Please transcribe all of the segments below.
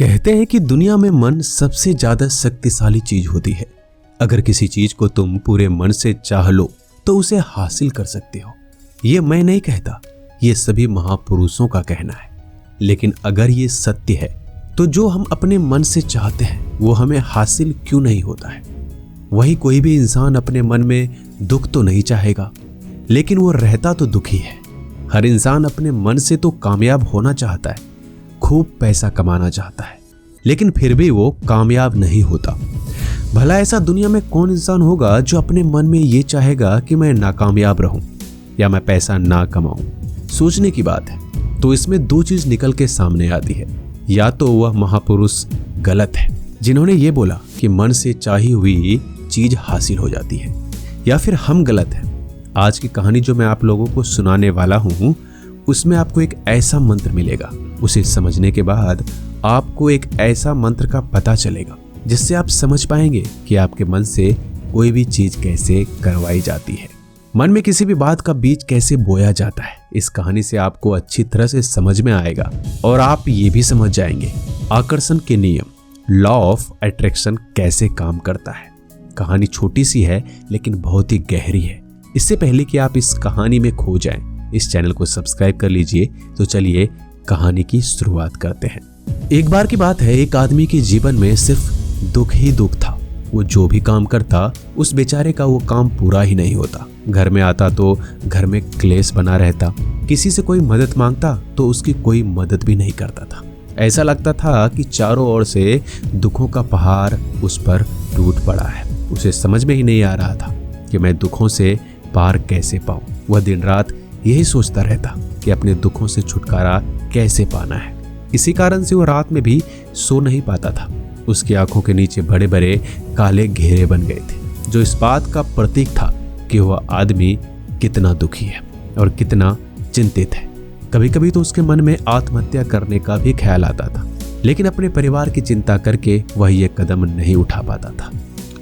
कहते हैं कि दुनिया में मन सबसे ज्यादा शक्तिशाली चीज होती है। अगर किसी चीज को तुम पूरे मन से चाह लो तो उसे हासिल कर सकते हो। ये मैं नहीं कहता, ये सभी महापुरुषों का कहना है। लेकिन अगर ये सत्य है तो जो हम अपने मन से चाहते हैं वो हमें हासिल क्यों नहीं होता है? वही कोई भी इंसान अपने मन में दुख तो नहीं चाहेगा, लेकिन वो रहता तो दुखी है। हर इंसान अपने मन से तो कामयाब होना चाहता है, खूब पैसा कमाना चाहता है, लेकिन फिर भी वो कामयाब नहीं होता। भला ऐसा दुनिया में कौन इंसान होगा जो अपने मन में ये चाहेगा कि मैं नाकामयाब रहूं या मैं पैसा ना कमाऊं? सोचने की बात है। तो इसमें दो चीज निकल के सामने आती है। या तो वह महापुरुष गलत है जिन्होंने ये बोला कि मन से चाही हुई चीज हासिल हो जाती है, या फिर हम गलत हैं। आज की कहानी जो मैं आप लोगों को सुनाने वाला हूं उसमें आपको एक ऐसा मंत्र मिलेगा। उसे समझने के बाद आपको एक ऐसा मंत्र का पता चलेगा जिससे आप समझ पाएंगे कि आपके मन से कोई भी चीज कैसे करवाई जाती है, मन में किसी भी बात का बीज कैसे बोया जाता है। इस कहानी से आपको अच्छी तरह से समझ में आएगा और आप ये भी समझ जाएंगे आकर्षण के नियम, लॉ ऑफ अट्रैक्शन कैसे काम करता है। कहानी छोटी सी है लेकिन बहुत ही गहरी है। इससे पहले कि आप इस कहानी में खो जाएं, इस चैनल को सब्सक्राइब कर लीजिए। तो चलिए कहानी की शुरुआत करते हैं। एक बार की बात है, एक आदमी के जीवन में सिर्फ दुख ही दुख था। वो जो भी काम करता उस बेचारे का वो काम पूरा ही नहीं होता। घर में आता तो घर में क्लेश बना रहता, किसी से कोई मदद मांगता तो उसकी कोई मदद भी नहीं करता था। ऐसा लगता था कि चारों ओर से दुखों का पहाड़ उस पर टूट पड़ा है। उसे समझ में ही नहीं आ रहा था कि मैं दुखों से पार कैसे पाऊं। वह दिन रात यही सोचता रहता कि अपने दुखों से छुटकारा कैसे पाना है। इसी कारण से वो रात में भी सो नहीं पाता था। उसकी आंखों के नीचे बड़े बड़े काले घेरे बन गए थे, जो इस बात का प्रतीक था कि वह आदमी कितना दुखी है और कितना चिंतित है। कभी कभी तो उसके मन में आत्महत्या करने का भी ख्याल आता था, लेकिन अपने परिवार की चिंता करके वह ये कदम नहीं उठा पाता था।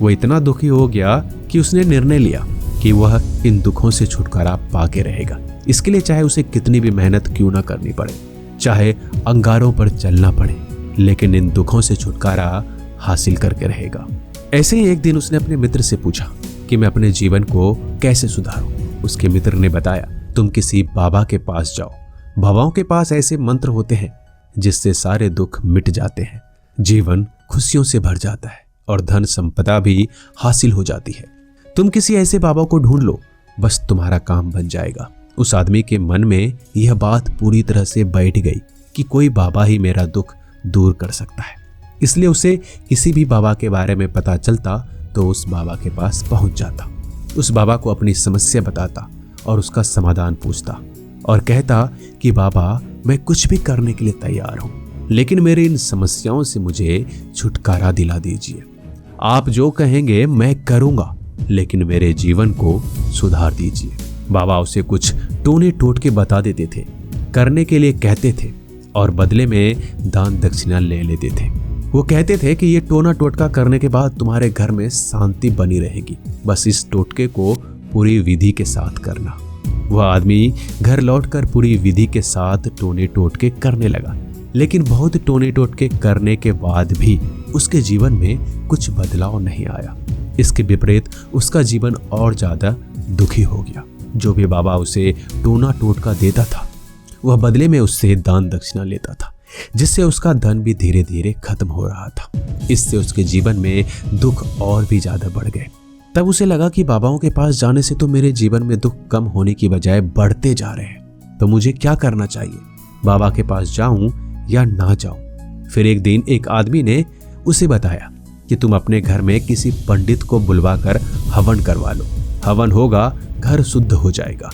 वह इतना दुखी हो गया कि उसने निर्णय लिया कि वह इन दुखों से छुटकारा पाके रहेगा। इसके लिए चाहे उसे कितनी भी मेहनत क्यों ना करनी पड़े, चाहे अंगारों पर चलना पड़े, लेकिन इन दुखों से छुटकारा हासिल करके रहेगा। ऐसे ही एक दिन उसने अपने मित्र से पूछा कि मैं अपने जीवन को कैसे सुधारूं। उसके मित्र ने बताया, तुम किसी बाबा के पास जाओ। बाबाओं के पास ऐसे मंत्र होते हैं जिससे सारे दुख मिट जाते हैं, जीवन खुशियों से भर जाता है और धन संपदा भी हासिल हो जाती है। तुम किसी ऐसे बाबा को ढूंढ लो, बस तुम्हारा काम बन जाएगा। उस आदमी के मन में यह बात पूरी तरह से बैठ गई कि कोई बाबा ही मेरा दुख दूर कर सकता है। इसलिए उसे किसी भी बाबा के बारे में पता चलता तो उस बाबा के पास पहुंच जाता, उस बाबा को अपनी समस्या बताता और उसका समाधान पूछता और कहता कि बाबा, मैं कुछ भी करने के लिए तैयार हूं, लेकिन मेरी इन समस्याओं से मुझे छुटकारा दिला दीजिए। आप जो कहेंगे मैं करूंगा, लेकिन मेरे जीवन को सुधार दीजिए। बाबा उसे कुछ टोने टोटके बता देते थे, करने के लिए कहते थे और बदले में दान दक्षिणा ले लेते थे। वो कहते थे कि ये टोना टोटका करने के बाद तुम्हारे घर में शांति बनी रहेगी, बस इस टोटके को पूरी विधि के साथ करना। वह आदमी घर लौटकर पूरी विधि के साथ टोने टोटके करने लगा, लेकिन बहुत टोने टोटके करने के बाद भी उसके जीवन में कुछ बदलाव नहीं आया। इसके विपरीत उसका जीवन और ज्यादा दुखी हो गया। जो भी बाबा उसे टोना टोटका देता था वह बदले में उससे दान दक्षिणा लेता था, जिससे उसका धन भी धीरे धीरे खत्म हो रहा था। इससे उसके जीवन में दुख और भी ज्यादा बढ़ गए। तब उसे लगा कि बाबाओं के पास जाने से तो मेरे जीवन में दुख कम होने की बजाय बढ़ते जा रहे हैं, तो मुझे क्या करना चाहिए? बाबा के पास जाऊं या ना जाऊं? फिर एक दिन एक आदमी ने उसे बताया कि तुम अपने घर में किसी पंडित को बुलवाकर हवन करवा लो। हवन होगा, घर शुद्ध हो जाएगा।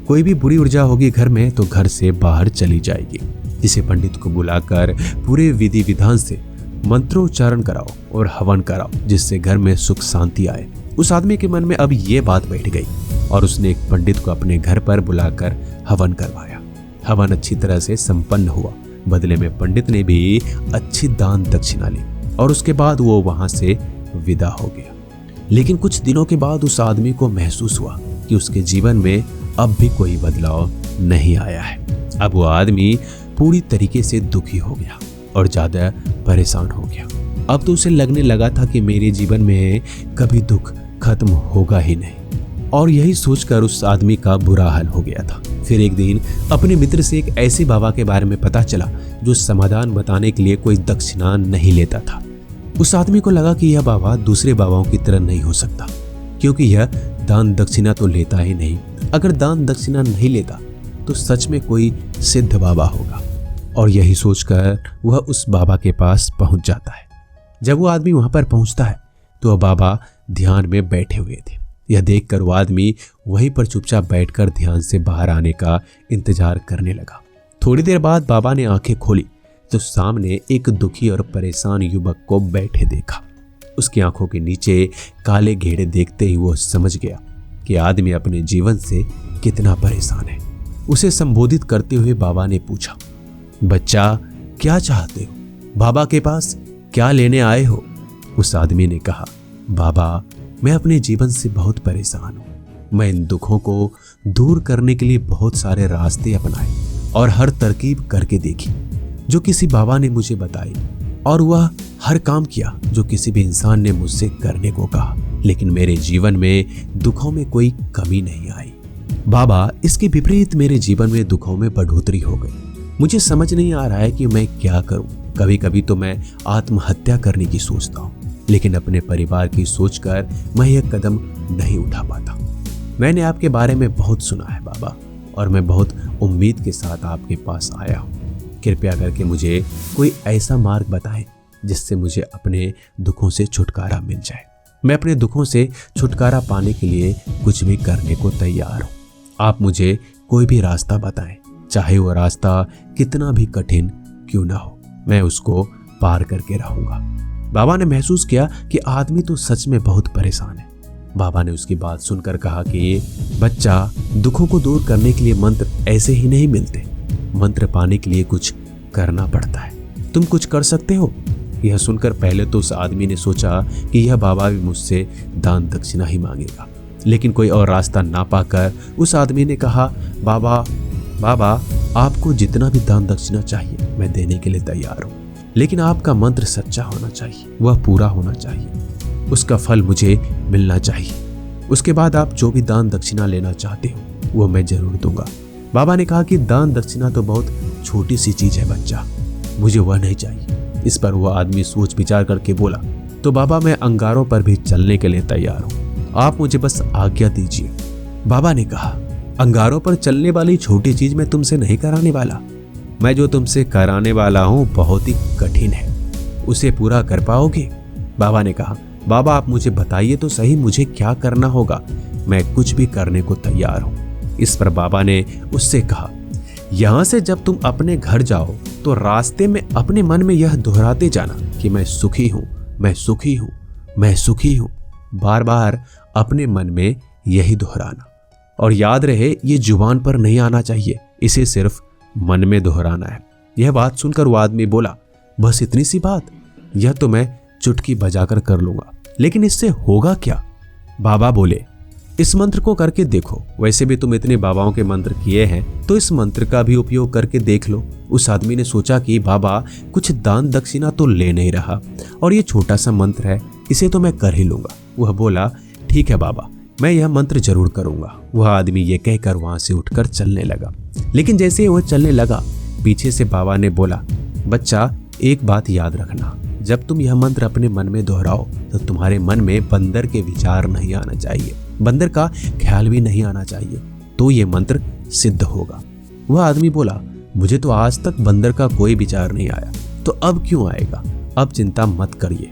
कोई भी बुरी ऊर्जा होगी घर में तो घर से बाहर चली जाएगी। इसे पंडित को बुलाकर पूरे विधि विधान से मंत्रोच्चारण कराओ और हवन कराओ, जिससे घर में सुख शांति आए। उस आदमी के मन में अब ये बात बैठ गई और उसने एक पंडित को अपने घर पर बुलाकर हवन करवाया। हवन अच्छी तरह से संपन्न हुआ। बदले में पंडित ने भी अच्छी दान दक्षिणा ली और उसके बाद वो वहां से विदा हो गया। लेकिन कुछ दिनों के बाद उस आदमी को महसूस हुआ कि उसके जीवन में अब भी कोई बदलाव नहीं आया है। अब वो आदमी पूरी तरीके से दुखी हो गया और ज्यादा परेशान हो गया। अब तो उसे लगने लगा था कि मेरे जीवन में कभी दुख खत्म होगा ही नहीं, और यही सोचकर उस आदमी का बुरा हाल हो गया था। फिर एक दिन अपने मित्र से एक ऐसे बाबा के बारे में पता चला जो समाधान बताने के लिए कोई दक्षिणा नहीं लेता था। उस आदमी को लगा कि यह बाबा दूसरे बाबाओं की तरह नहीं हो सकता, क्योंकि यह दान दक्षिणा तो लेता ही नहीं। अगर दान दक्षिणा नहीं लेता तो सच में कोई सिद्ध बाबा होगा। और यही सोचकर वह उस बाबा के पास पहुंच जाता है। जब वो आदमी वहां पर पहुंचता है तो वह बाबा ध्यान में बैठे हुए थे। यह देखकर वो आदमी वहीं पर चुपचाप बैठकर ध्यान से बाहर आने का इंतजार करने लगा। थोड़ी देर बाद बाबा ने आंखें खोली तो सामने एक दुखी और परेशान युवक को बैठे देखा। उसकी आंखों के नीचे काले घेरे देखते ही वो समझ गया कि आदमी अपने जीवन से कितना परेशान है। उसे संबोधित करते हुए बाबा ने पूछा, बच्चा क्या चाहते हो? बाबा के पास क्या लेने आए हो? उस आदमी ने कहा, बाबा मैं अपने जीवन से बहुत परेशान हूं। मैं इन दुखों को दूर करने के लिए बहुत सारे रास्ते अपनाए और हर तरकीब करके देखी जो किसी बाबा ने मुझे बताई, और वह हर काम किया जो किसी भी इंसान ने मुझसे करने को कहा, लेकिन मेरे जीवन में दुखों में कोई कमी नहीं आई। बाबा इसके विपरीत मेरे जीवन में दुखों में बढ़ोतरी हो गई। मुझे समझ नहीं आ रहा है कि मैं क्या करूं। कभी कभी तो मैं आत्महत्या करने की सोचता हूं, लेकिन अपने परिवार की सोचकर मैं यह कदम नहीं उठा पाता। मैंने आपके बारे में बहुत सुना है बाबा, और मैं बहुत उम्मीद के साथ आपके पास आया हूं। कृपया करके मुझे कोई ऐसा मार्ग बताएं जिससे मुझे अपने दुखों से छुटकारा मिल जाए। मैं अपने दुखों से छुटकारा पाने के लिए कुछ भी करने को तैयार हूं। आप मुझे कोई भी रास्ता बताएं, चाहे वो रास्ता कितना भी कठिन क्यों ना हो, मैं उसको पार करके रहूंगा। बाबा ने महसूस किया कि आदमी तो सच में बहुत परेशान है। बाबा ने उसकी बात सुनकर कहा कि बच्चा, दुखों को दूर करने के लिए मंत्र ऐसे ही नहीं मिलते। मंत्र पाने के लिए कुछ करना पड़ता है। तुम कुछ कर सकते हो? यह सुनकर पहले तो उस आदमी ने सोचा कि यह बाबा भी मुझसे दान दक्षिणा ही मांगेगा, लेकिन कोई और रास्ता ना पाकर उस आदमी ने कहा, बाबा आपको जितना भी दान दक्षिणा चाहिए मैं देने के लिए तैयार हूँ, लेकिन आपका मंत्र सच्चा होना चाहिए, वह पूरा होना चाहिए, उसका फल मुझे मिलना चाहिए। उसके बाद आप जो भी दान दक्षिणा लेना चाहते हो वो मैं जरूर दूंगा। बाबा ने कहा कि दान दक्षिणा तो बहुत छोटी सी चीज है बच्चा, मुझे वह नहीं चाहिए। इस पर वह आदमी सोच विचार करके बोला, तो बाबा मैं अंगारों पर भी चलने के लिए तैयार हूँ, आप मुझे बस आज्ञा दीजिए। बाबा ने कहा, अंगारों पर चलने वाली छोटी चीज मैं तुमसे नहीं कराने वाला। मैं जो तुमसे कराने वाला हूँ बहुत ही कठिन है, उसे पूरा कर पाओगे? बाबा ने कहा, बाबा आप मुझे बताइए तो सही मुझे क्या करना होगा, मैं कुछ भी करने को तैयार हूँ। इस पर बाबा ने उससे कहा, यहां से जब तुम अपने घर जाओ तो रास्ते में अपने मन में यह दोहराते जाना कि मैं सुखी हूं, मैं सुखी हूं, मैं सुखी हूं। बार बार अपने मन में यही दोहराना, और याद रहे ये जुबान पर नहीं आना चाहिए, इसे सिर्फ मन में दोहराना है। यह बात सुनकर वो आदमी बोला, बस इतनी सी बात? यह तो मैं चुटकी बजाकर कर लूंगा, लेकिन इससे होगा क्या? बाबा बोले, इस मंत्र को करके देखो, वैसे भी तुम इतने बाबाओं के मंत्र किए हैं तो इस मंत्र का भी उपयोग करके देख लो। उस आदमी ने सोचा कि बाबा कुछ दान दक्षिणा तो ले नहीं रहा, और ये छोटा सा मंत्र है, इसे तो मैं कर ही लूंगा। वह बोला, ठीक है बाबा, मैं यह मंत्र जरूर करूंगा। वह आदमी ये कहकर वहां से उठकर चलने लगा, लेकिन जैसे वह चलने लगा पीछे से बाबा ने बोला, बच्चा एक बात याद रखना, जब तुम यह मंत्र अपने मन में दोहराओ तो तुम्हारे मन में बंदर के विचार नहीं आना चाहिए, बंदर का ख्याल भी नहीं आना चाहिए, तो ये मंत्र सिद्ध होगा। वह आदमी बोला, मुझे तो आज तक बंदर का कोई विचार नहीं आया, तो अब क्यों आएगा? अब चिंता मत करिए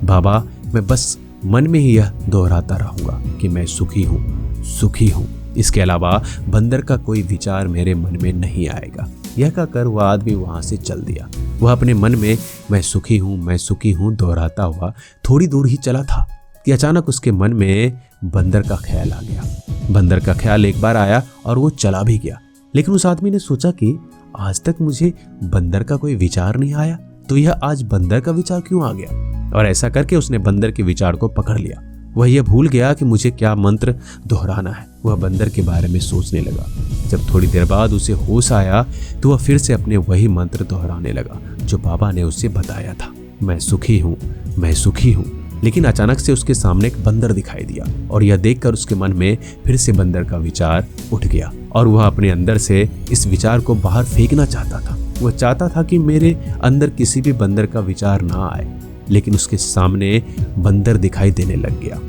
बाबा, मैं बस मन में ही यह दोहराता रहूंगा कि मैं सुखी हूँ, सुखी हूँ। इसके अलावा बंदर का कोई विचार मेरे मन में नहीं आएगा। यह कहकर वह आदमी वहां से चल दिया। वह अपने मन में मैं सुखी हूँ, मैं सुखी हूँ दोहराता हुआ थोड़ी दूर ही चला था कि अचानक उसके मन में बंदर का ख्याल आ गया। बंदर का ख्याल एक बार आया और वो चला भी गया, लेकिन उस आदमी ने सोचा कि आज तक मुझे बंदर का कोई विचार नहीं आया, तो यह आज बंदर का विचार क्यों आ गया? और ऐसा करके उसने बंदर के विचार को पकड़ लिया। वह यह भूल गया कि मुझे क्या मंत्र दोहराना है। वह बंदर के बारे में सोचने लगा। जब थोड़ी देर बाद उसे होश आया तो वह फिर से अपने वही मंत्र दोहराने लगा जो बाबा ने उसे बताया था। मैं सुखी हूँ, मैं सुखी हूँ। लेकिन अचानक से उसके सामने एक बंदर दिखाई दिया और यह देखकर उसके मन में फिर से बंदर का विचार उठ गया और वह अपने अंदर से इस विचार को बाहर फेंकना चाहता था। वह चाहता था कि मेरे अंदर किसी भी बंदर का विचार ना आए, लेकिन उसके सामने बंदर दिखाई देने लग गया।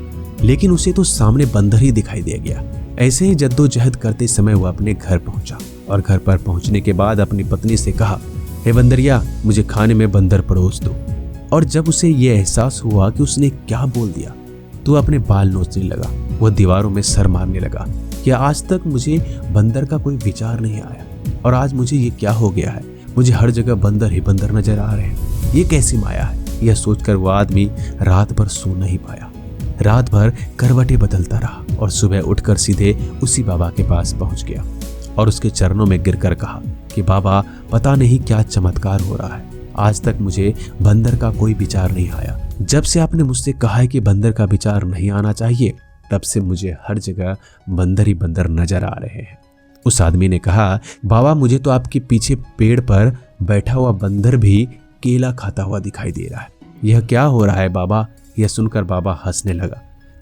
लेकिन उसे तो सामने बंदर ही दिखाई दे गया। ऐसे ही जद्दोजहद करते समय वह अपने घर पहुंचा और घर पर पहुंचने के बाद अपनी पत्नी से कहा, हे बंदरिया, मुझे खाने में बंदर परोस दो। और जब उसे यह एहसास हुआ कि उसने क्या बोल दिया तो अपने बाल नोचने लगा। वह दीवारों में सर मारने लगा कि आज तक मुझे बंदर का कोई विचार नहीं आया और आज मुझे ये क्या हो गया है। मुझे हर जगह बंदर ही बंदर नजर आ रहे हैं। ये कैसी माया है। यह सोचकर वह आदमी रात भर सो नहीं पाया। रात भर करवटें बदलता रहा और सुबह उठकर सीधे उसी बाबा के पास पहुंच गया और उसके चरणों में गिरकर कहा कि बाबा, पता नहीं क्या चमत्कार हो रहा है। आज तक मुझे बंदर का कोई विचार नहीं आया। जब से आपने मुझसे कहा है कि बंदर का विचार नहीं आना चाहिए, तब से मुझे हर जगह बंदर ही बंदर नजर आ रहे हैं। उस आदमी ने कहा, बाबा, मुझे तो आपके पीछे पेड़ पर बैठा हुआ बंदर भी केला खाता हुआ दिखाई दे रहा है। यह क्या हो रहा है बाबा? यह सुनकर बाबा हंसने लगा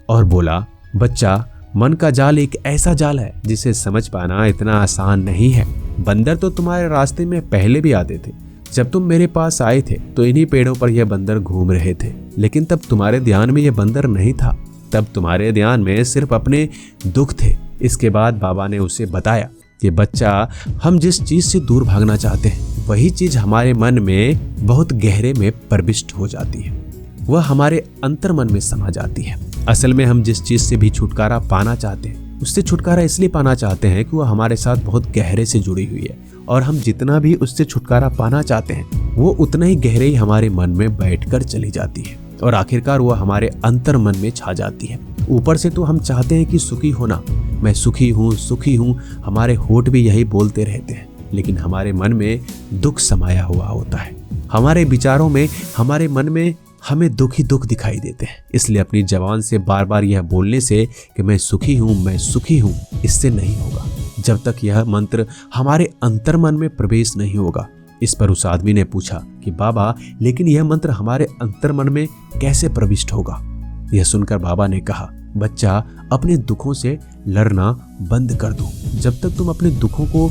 और बोला, बच्चा, मन का जाल एक ऐसा जाल है जिसे समझ पाना इतना आसान नहीं है। बंदर तो तुम्हारे रास्ते में पहले भी आते थे। जब तुम मेरे पास आए थे तो इन्हीं पेड़ों पर यह बंदर घूम रहे थे, लेकिन तब तुम्हारे ध्यान में यह बंदर नहीं था। तब तुम्हारे ध्यान में सिर्फ अपने दुख थे। इसके बाद बाबा ने उसे बताया कि बच्चा, हम जिस चीज से दूर भागना चाहते हैं वही चीज हमारे मन में बहुत गहरे में प्रविष्ट हो जाती है। वह हमारे अंतर मन में समा जाती है। असल में हम जिस चीज से भी छुटकारा पाना चाहते हैं उससे छुटकारा इसलिए पाना चाहते हैं कि वह हमारे साथ बहुत गहरे से जुड़ी हुई है, और हम जितना भी उससे छुटकारा पाना चाहते हैं वो उतना ही गहरे ही हमारे मन में बैठकर चली जाती है और आखिरकार वह हमारे अंतर मन में छा जाती है। ऊपर से तो हम चाहते हैं कि सुखी होना, मैं सुखी हूँ, हमारे होठ भी यही बोलते रहते हैं, लेकिन हमारे मन में दुख समाया हुआ होता है। हमारे विचारों में, हमारे मन में हमें दुख ही दुख दिखाई देते हैं। इसलिए अपनी जबान से बार बार यह बोलने से कि मैं सुखी हूँ, इससे नहीं होगा जब तक यह मंत्र हमारे अंतर मन में प्रवेश नहीं होगा। इस पर उस आदमी ने पूछा कि बाबा, लेकिन यह मंत्र हमारे अंतर मन में कैसे प्रविष्ट होगा? यह सुनकर बाबा ने कहा, बच्चा, अपने दुखों से लड़ना बंद कर दो। जब तक तुम अपने दुखों को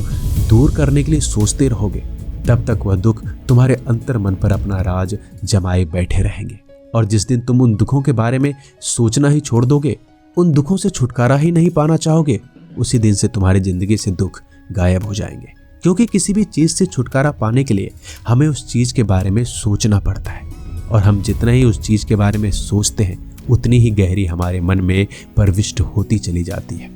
दूर करने के लिए सोचते रहोगे तब तक वह दुख तुम्हारे अंतर मन पर अपना राज जमाए बैठे रहेंगे, और जिस दिन तुम उन दुखों के बारे में सोचना ही छोड़ दोगे, उन दुखों से छुटकारा ही नहीं पाना चाहोगे, उसी दिन से तुम्हारी जिंदगी से दुख गायब हो जाएंगे। क्योंकि किसी भी चीज से छुटकारा पाने के लिए हमें उस चीज के बारे में सोचना पड़ता है, और हम जितना ही उस चीज के बारे में सोचते हैं उतनी ही गहरी हमारे मन में प्रविष्ट होती चली जाती है।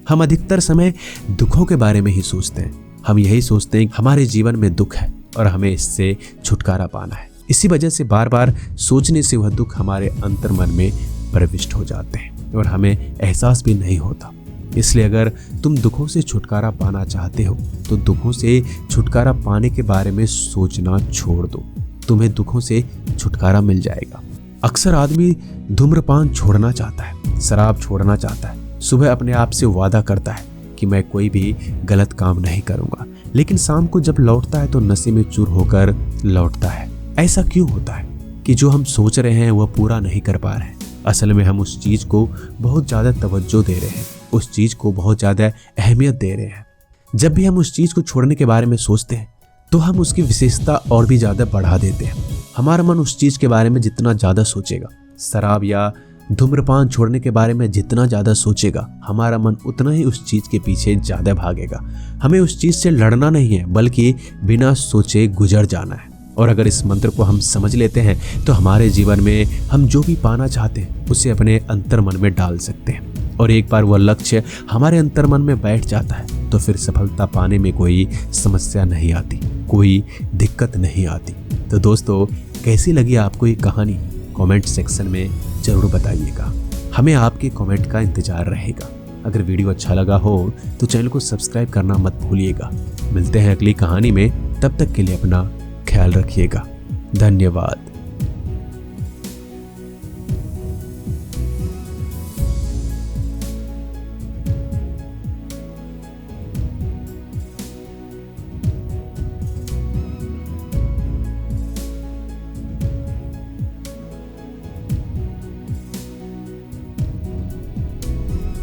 हम अधिकतर समय दुखों के बारे में ही सोचते हैं। हम यही सोचते हैं कि हमारे जीवन में दुख है और हमें इससे छुटकारा पाना है। इसी वजह से बार बार सोचने से वह दुख हमारे अंतर मन में प्रविष्ट हो जाते हैं और हमें एहसास भी नहीं होता। इसलिए अगर तुम दुखों से छुटकारा पाना चाहते हो तो दुखों से छुटकारा पाने के बारे में सोचना छोड़ दो, तुम्हें दुखों से छुटकारा मिल जाएगा। अक्सर आदमी धूम्रपान छोड़ना चाहता है, शराब छोड़ना चाहता है, सुबह अपने आप से वादा करता है कि मैं कोई भी गलत काम नहीं करूंगा, लेकिन शाम को जब लौटता है तो नशे में चूर होकर लौटता है। ऐसा क्यों होता है कि जो हम सोच रहे हैं वह पूरा नहीं कर पा रहे हैं? असल में हम उस चीज को बहुत ज्यादा तवज्जो दे रहे हैं, उस चीज को बहुत ज्यादा अहमियत दे रहे हैं। जब भी हम उस चीज को छोड़ने के बारे में सोचते हैं तो हम उसकी विशेषता और भी ज्यादा बढ़ा देते हैं। हमारा मन उस चीज के बारे में जितना ज्यादा सोचेगा, शराब या धूम्रपान छोड़ने के बारे में जितना ज्यादा सोचेगा, हमारा मन उतना ही उस चीज के पीछे ज्यादा भागेगा। हमें उस चीज से लड़ना नहीं है, बल्कि बिना सोचे गुजर जाना है। और अगर इस मंत्र को हम समझ लेते हैं तो हमारे जीवन में हम जो भी पाना चाहते हैं उसे अपने अंतर मन में डाल सकते हैं, और एक बार वह लक्ष्य हमारे अंतर मन में बैठ जाता है तो फिर सफलता पाने में कोई समस्या नहीं आती, कोई दिक्कत नहीं आती। तो दोस्तों, कैसी लगी आपको ये कहानी? कमेंट सेक्शन में जरूर बताइएगा। हमें आपके कमेंट का इंतजार रहेगा। अगर वीडियो अच्छा लगा हो तो चैनल को सब्सक्राइब करना मत भूलिएगा। मिलते हैं अगली कहानी में, तब तक के लिए अपना ख्याल रखिएगा। धन्यवाद।